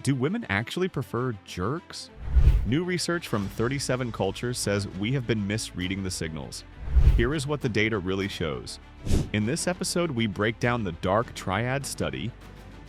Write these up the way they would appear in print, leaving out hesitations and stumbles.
Do women actually prefer jerks? New research from 37 cultures says we have been misreading the signals. Here is what the data really shows. In this episode, we break down the dark triad study,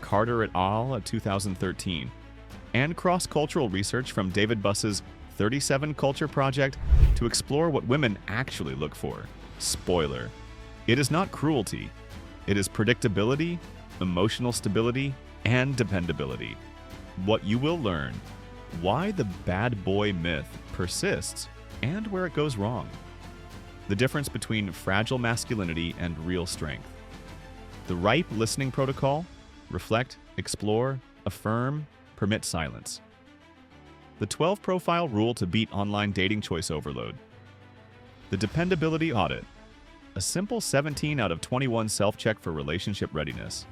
Carter et al. 2013, and cross-cultural research from David Buss's 37 Culture Project to explore what women actually look for. Spoiler: it is not cruelty. It is predictability, emotional stability, and dependability. What you will learn: why the bad boy myth persists and where it goes wrong. The difference between fragile masculinity and real strength. The ripe listening protocol: reflect, explore, affirm, permit silence. The 12 profile rule to beat online dating choice overload. The dependability audit: a simple 17 out of 21 self-check for relationship readiness.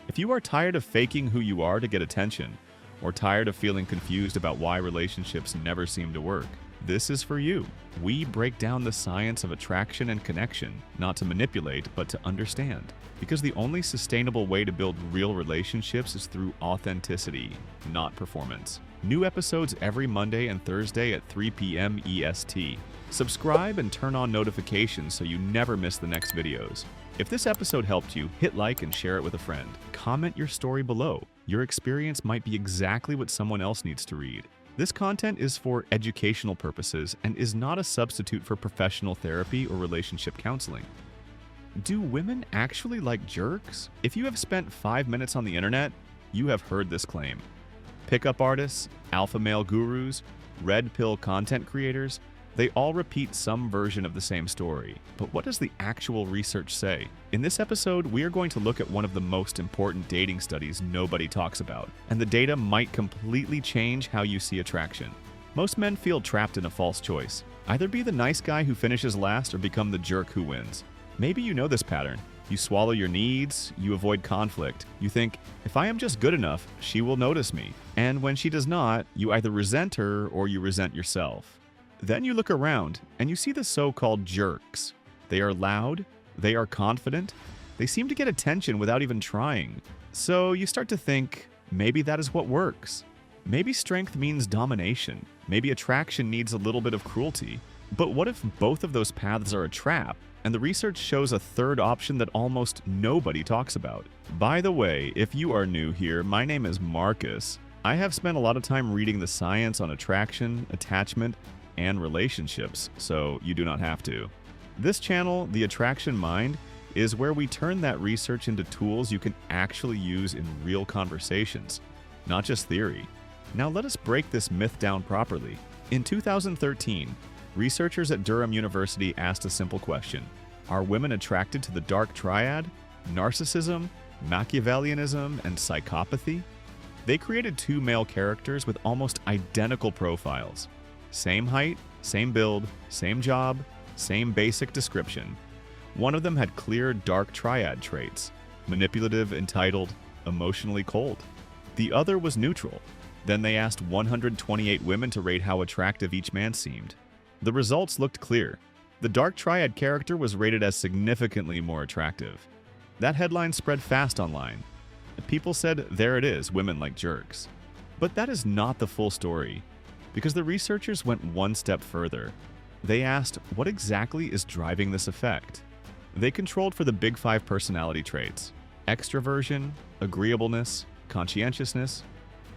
If you are tired of faking who you are to get attention, or tired of feeling confused about why relationships never seem to work, this is for you. We break down the science of attraction and connection, not to manipulate, but to understand. Because the only sustainable way to build real relationships is through authenticity, not performance. New episodes every Monday and Thursday at 3 p.m. EST. Subscribe and turn on notifications so you never miss the next videos. If this episode helped you, hit like and share it with a friend. Comment your story below. Your experience might be exactly what someone else needs to read. This content is for educational purposes and is not a substitute for professional therapy or relationship counseling. Do women actually like jerks? If you have spent 5 minutes on the internet, you have heard this claim. Pickup artists, alpha male gurus, red pill content creators, they all repeat some version of the same story. But what does the actual research say? In this episode, we are going to look at one of the most important dating studies nobody talks about, and the data might completely change how you see attraction. Most men feel trapped in a false choice. Either be the nice guy who finishes last or become the jerk who wins. Maybe you know this pattern. You swallow your needs, you avoid conflict. You think, if I am just good enough, she will notice me. And when she does not, you either resent her or you resent yourself. Then you look around and you see the so-called jerks. They are loud, they are confident, they seem to get attention without even trying. So you start to think, maybe that is what works. Maybe strength means domination. Maybe attraction needs a little bit of cruelty. But what if both of those paths are a trap? And the research shows a third option that almost nobody talks about. By the way, if you are new here, my name is Marcus. I have spent a lot of time reading the science on attraction, attachment, and relationships, so you do not have to. This channel, The Attraction Mind, is where we turn that research into tools you can actually use in real conversations, not just theory. Now let us break this myth down properly. In 2013, researchers at Durham University asked a simple question: are women attracted to the dark triad, narcissism, Machiavellianism, and psychopathy? They created 2 male characters with almost identical profiles. Same height, same build, same job, same basic description. One of them had clear dark triad traits: manipulative, entitled, emotionally cold. The other was neutral. Then they asked 128 women to rate how attractive each man seemed. The results looked clear. The dark triad character was rated as significantly more attractive. That headline spread fast online. People said, there it is, women like jerks. But that is not the full story, because the researchers went one step further. They asked, what exactly is driving this effect? They controlled for the big 5 personality traits: extroversion, agreeableness, conscientiousness,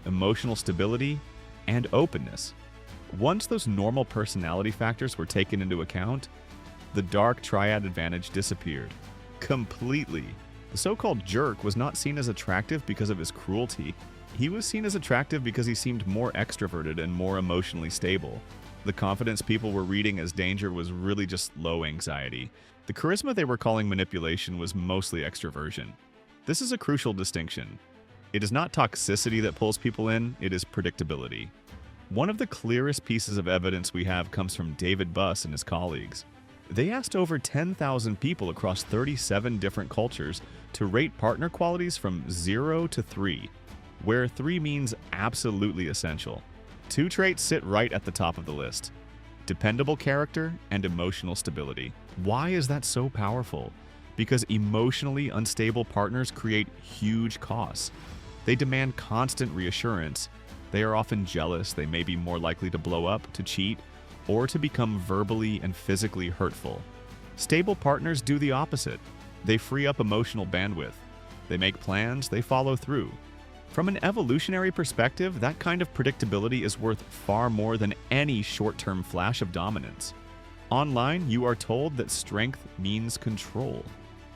emotional stability, and openness. Once those normal personality factors were taken into account, the dark triad advantage disappeared completely. The so-called jerk was not seen as attractive because of his cruelty. He was seen as attractive because he seemed more extroverted and more emotionally stable. The confidence people were reading as danger was really just low anxiety. The charisma they were calling manipulation was mostly extroversion. This is a crucial distinction. It is not toxicity that pulls people in, it is predictability. One of the clearest pieces of evidence we have comes from David Buss and his colleagues. They asked over 10,000 people across 37 different cultures to rate partner qualities from 0 to 3, where 3 means absolutely essential. 2 traits sit right at the top of the list: dependable character and emotional stability. Why is that so powerful? Because emotionally unstable partners create huge costs. They demand constant reassurance. They are often jealous. They may be more likely to blow up, to cheat, or to become verbally and physically hurtful. Stable partners do the opposite. They free up emotional bandwidth. They make plans, they follow through. From an evolutionary perspective, that kind of predictability is worth far more than any short-term flash of dominance. Online, you are told that strength means control,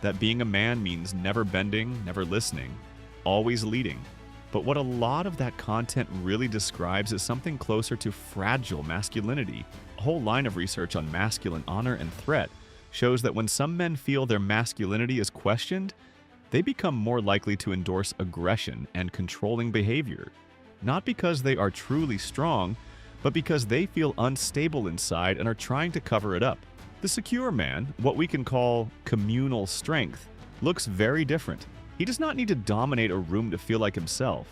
that being a man means never bending, never listening, always leading. But what a lot of that content really describes is something closer to fragile masculinity. A whole line of research on masculine honor and threat shows that when some men feel their masculinity is questioned, they become more likely to endorse aggression and controlling behavior. Not because they are truly strong, but because they feel unstable inside and are trying to cover it up. The secure man, what we can call communal strength, looks very different. He does not need to dominate a room to feel like himself.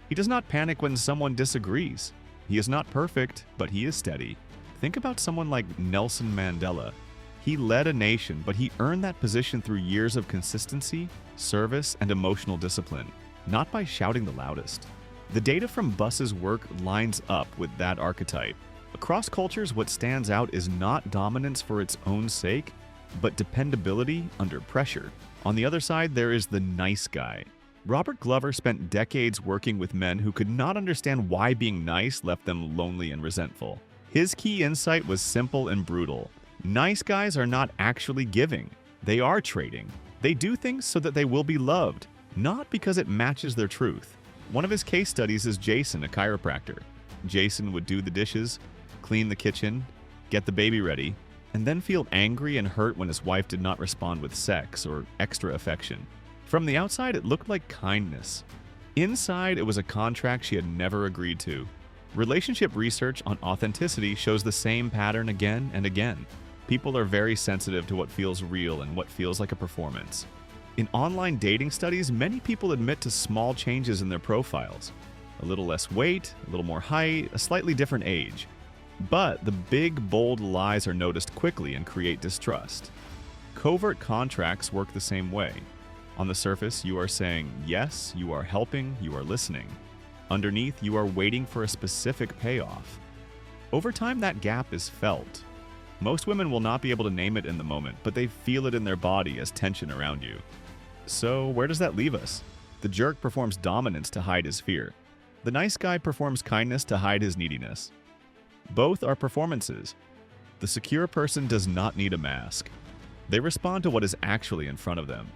He does not panic when someone disagrees. He is not perfect, but he is steady. Think about someone like Nelson Mandela. He led a nation, but he earned that position through years of consistency, service, and emotional discipline, not by shouting the loudest. The data from Buss's work lines up with that archetype. Across cultures, what stands out is not dominance for its own sake, but dependability under pressure. On the other side, there is the nice guy. Robert Glover spent decades working with men who could not understand why being nice left them lonely and resentful. His key insight was simple and brutal. Nice guys are not actually giving. They are trading. They do things so that they will be loved, not because it matches their truth. One of his case studies is Jason, a chiropractor. Jason would do the dishes, clean the kitchen, get the baby ready, and then feel angry and hurt when his wife did not respond with sex or extra affection. From the outside, it looked like kindness. Inside, it was a contract she had never agreed to. Relationship research on authenticity shows the same pattern again and again. People are very sensitive to what feels real and what feels like a performance. In online dating studies, many people admit to small changes in their profiles. A little less weight, a little more height, a slightly different age. But the big, bold lies are noticed quickly and create distrust. Covert contracts work the same way. On the surface, you are saying yes, you are helping, you are listening. Underneath, you are waiting for a specific payoff. Over time, that gap is felt. Most women will not be able to name it in the moment, but they feel it in their body as tension around you. So where does that leave us? The jerk performs dominance to hide his fear. The nice guy performs kindness to hide his neediness. Both are performances. The secure person does not need a mask. They respond to what is actually in front of them.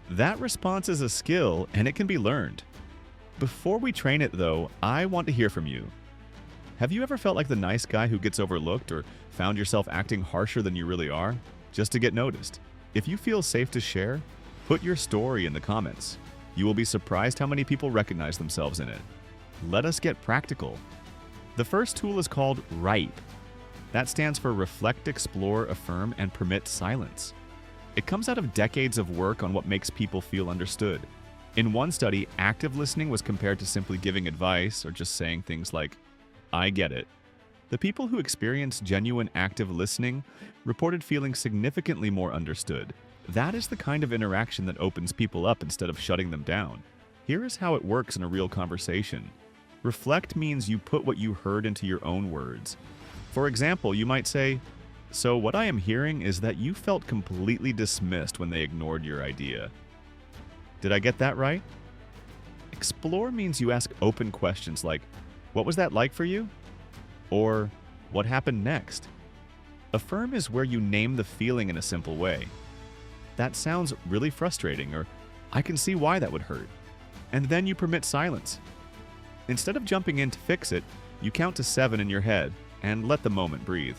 That response is a skill, and it can be learned. Before we train it, though, I want to hear from you. Have you ever felt like the nice guy who gets overlooked or found yourself acting harsher than you really are, just to get noticed? If you feel safe to share, put your story in the comments. You will be surprised how many people recognize themselves in it. Let us get practical. The first tool is called RIPE. That stands for Reflect, Explore, Affirm, and Permit Silence. It comes out of decades of work on what makes people feel understood. In one study, active listening was compared to simply giving advice or just saying things like, "I get it." The people who experienced genuine active listening reported feeling significantly more understood. That is the kind of interaction that opens people up instead of shutting them down. Here is how it works in a real conversation. Reflect means you put what you heard into your own words. For example, you might say, "So what I am hearing is that you felt completely dismissed when they ignored your idea. Did I get that right?" Explore means you ask open questions like, "What was that like for you?" Or, "What happened next?" Affirm is where you name the feeling in a simple way. "That sounds really frustrating," or "I can see why that would hurt." And then you permit silence. Instead of jumping in to fix it, you count to 7 in your head and let the moment breathe.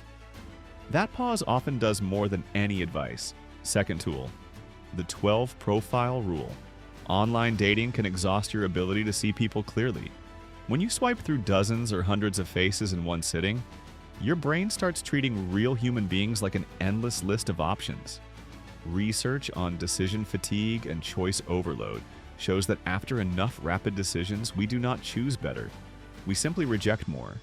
That pause often does more than any advice. Second tool, the 12 profile rule. Online dating can exhaust your ability to see people clearly. When you swipe through dozens or hundreds of faces in one sitting, your brain starts treating real human beings like an endless list of options. Research on decision fatigue and choice overload shows that after enough rapid decisions, we do not choose better. We simply reject more.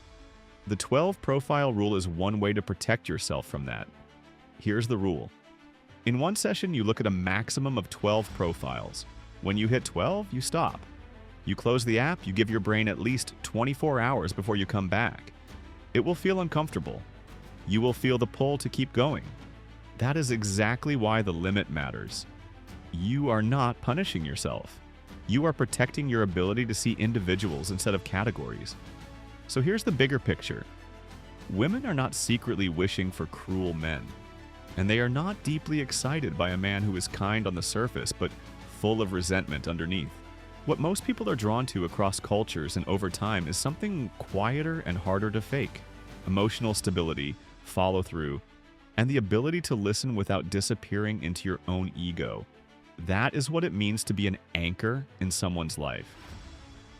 The 12 profile rule is one way to protect yourself from that. Here's the rule. In one session, you look at a maximum of 12 profiles. When you hit 12, you stop. You close the app, you give your brain at least 24 hours before you come back. It will feel uncomfortable. You will feel the pull to keep going. That is exactly why the limit matters. You are not punishing yourself. You are protecting your ability to see individuals instead of categories. So here's the bigger picture. Women are not secretly wishing for cruel men, and they are not deeply excited by a man who is kind on the surface but full of resentment underneath. What most people are drawn to across cultures and over time is something quieter and harder to fake. Emotional stability, follow-through, and the ability to listen without disappearing into your own ego. That is what it means to be an anchor in someone's life.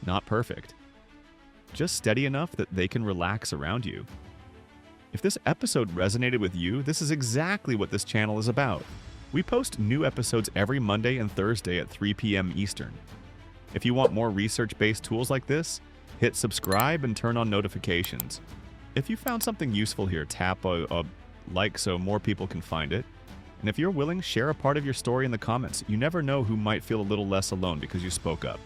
Not perfect. Just steady enough that they can relax around you. If this episode resonated with you, this is exactly what this channel is about. We post new episodes every Monday and Thursday at 3 p.m. Eastern. If you want more research-based tools like this, hit subscribe and turn on notifications. If you found something useful here, tap a like so more people can find it. And if you're willing, share a part of your story in the comments. You never know who might feel a little less alone because you spoke up.